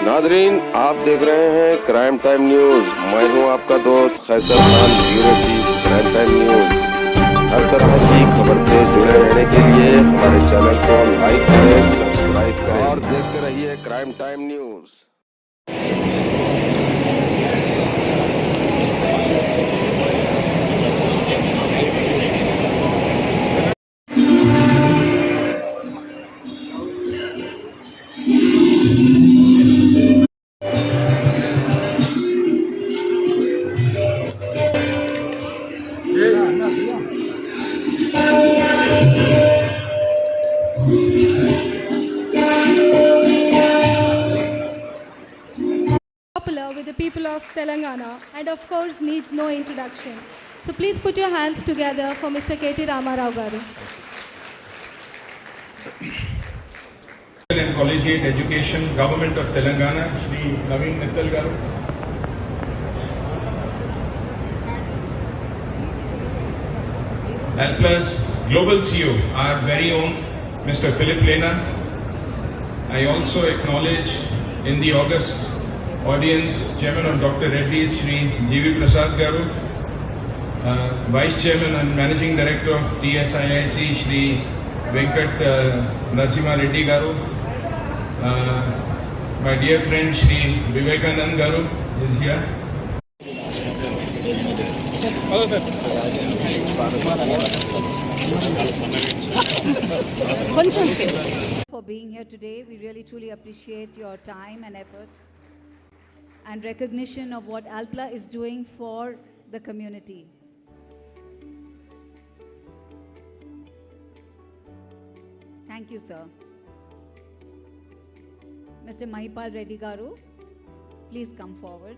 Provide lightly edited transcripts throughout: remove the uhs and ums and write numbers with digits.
Nadreen, आप देख रहे हैं क्राइम टाइम न्यूज। मैं हूं आपका दोस्त Qaiser Khan, bureau chief, crime time news. हर तरह की खबर से जुड़े रहने के लिए हमारे चैनल को लाइक करें, सब्सक्राइब करें और देखते रहिए crime time news. Popular with the people of Telangana and of course needs no introduction. So please put your hands together for Mr. KT Ramarao garu. And Collegiate Education, Government of Telangana, Shri Naveen Mittal garu. ALPLA's Global CEO, our very own Mr. Philip Lena. I also acknowledge in the August audience Chairman of Dr. Reddy's, Shri G.V. Prasad garu, Vice Chairman and Managing Director of TSIIC, Shri Venkat Narasimha Reddy garu, my dear friend Shri Vivekanand garu is here. Hello, sir. For being here today, we really truly appreciate your time and effort and recognition of what ALPLA is doing for the community. Thank you, sir. Mr. Mahipal Reddy garu, please come forward.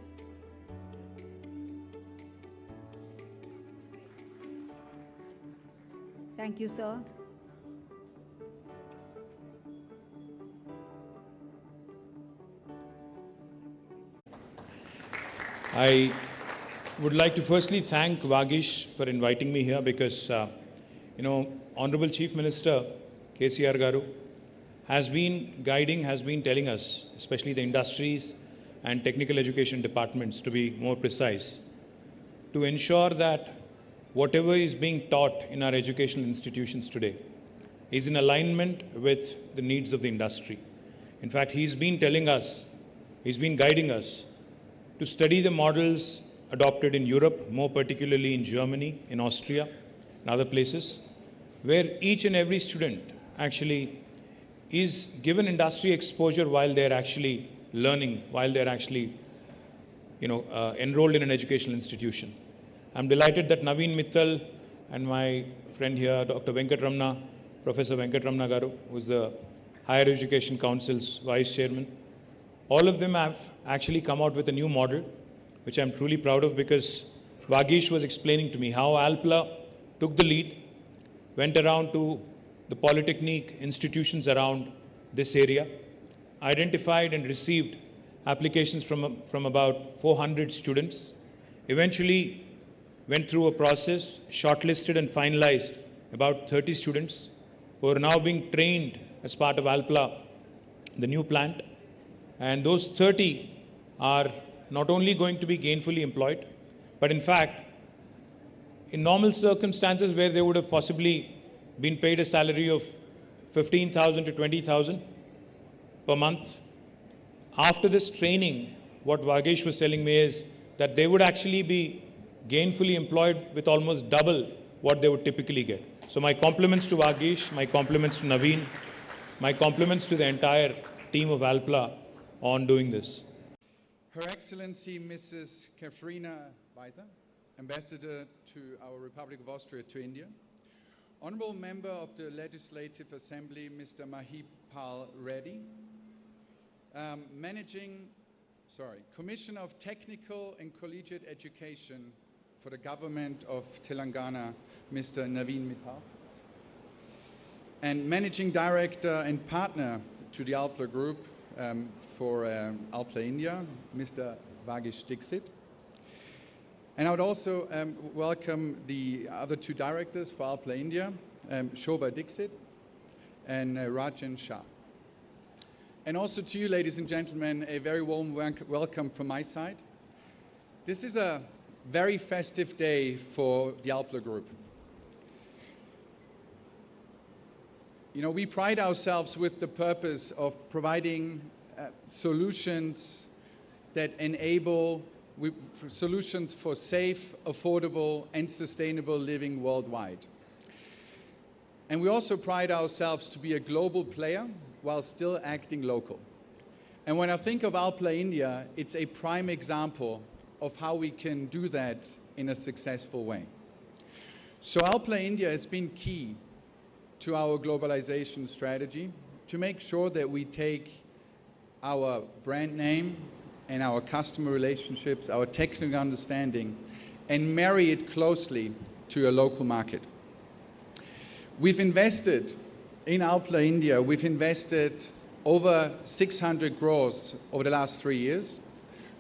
Thank you, sir. I would like to firstly thank Vagish for inviting me here because, Honorable Chief Minister KCR Garu has been guiding, has been telling us, especially the industries and technical education departments to be more precise, to ensure that whatever is being taught in our educational institutions today is in alignment with the needs of the industry. In fact, he's been telling us, he's been guiding us to study the models adopted in Europe, more particularly in Germany, in Austria, and other places, where each and every student actually is given industry exposure while they're actually learning, while they're actually enrolled in an educational institution. I'm delighted that Naveen Mittal and my friend here, Dr. Venkatramana, Professor Venkatramana Garu, who's the Higher Education Council's Vice Chairman, all of them have actually come out with a new model, which I'm truly proud of because Vagish was explaining to me how ALPLA took the lead, went around to the polytechnic institutions around this area, identified and received applications from about 400 students, eventually went through a process, shortlisted and finalized about 30 students who are now being trained as part of ALPLA, the new plant. And those 30 are not only going to be gainfully employed, but in fact, in normal circumstances where they would have possibly been paid a salary of 15,000 to 20,000 per month, after this training, what Vagesh was telling me is that they would actually be gainfully employed with almost double what they would typically get. So my compliments to Vagesh, my compliments to Naveen, my compliments to the entire team of ALPLA on doing this. Her Excellency Mrs. Katharina Weiser, Ambassador to our Republic of Austria to India, Honorable Member of the Legislative Assembly, Mr. Mahipal Reddy, Commissioner of Technical and Collegiate Education for the Government of Telangana, Mr. Naveen Mittal, and Managing Director and Partner to the ALPLA Group for ALPLA India, Mr. Vagish Dixit. And I would also welcome the other two directors for ALPLA India, Shobha Dixit and Rajan Shah. And also to you, ladies and gentlemen, a very warm welcome from my side. This is a very festive day for the ALPLA Group. You know, we pride ourselves with the purpose of providing solutions that enable solutions for safe, affordable, and sustainable living worldwide. And we also pride ourselves to be a global player while still acting local. And when I think of ALPLA India, it's a prime example of how we can do that in a successful way. So ALPLA India has been key to our globalization strategy to make sure that we take our brand name and our customer relationships, our technical understanding, and marry it closely to a local market. We've invested in ALPLA India, we've invested over 600 crores over the last 3 years,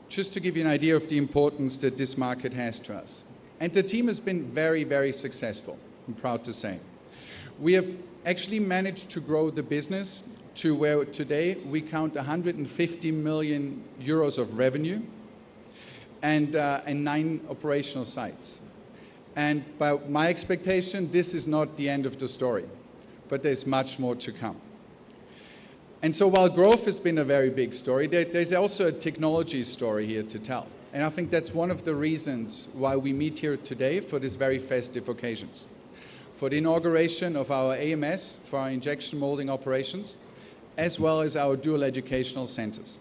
just to give you an idea of the importance that this market has to us. And the team has been very, very successful, I'm proud to say. We have actually managed to grow the business to where today we count 150 million euros of revenue and 9 operational sites. And by my expectation, this is not the end of the story, but there's much more to come. And so while growth has been a very big story, there's also a technology story here to tell. And I think that's one of the reasons why we meet here today for this very festive occasions. For the inauguration of our AMS, for our injection molding operations, as well as our dual educational centers.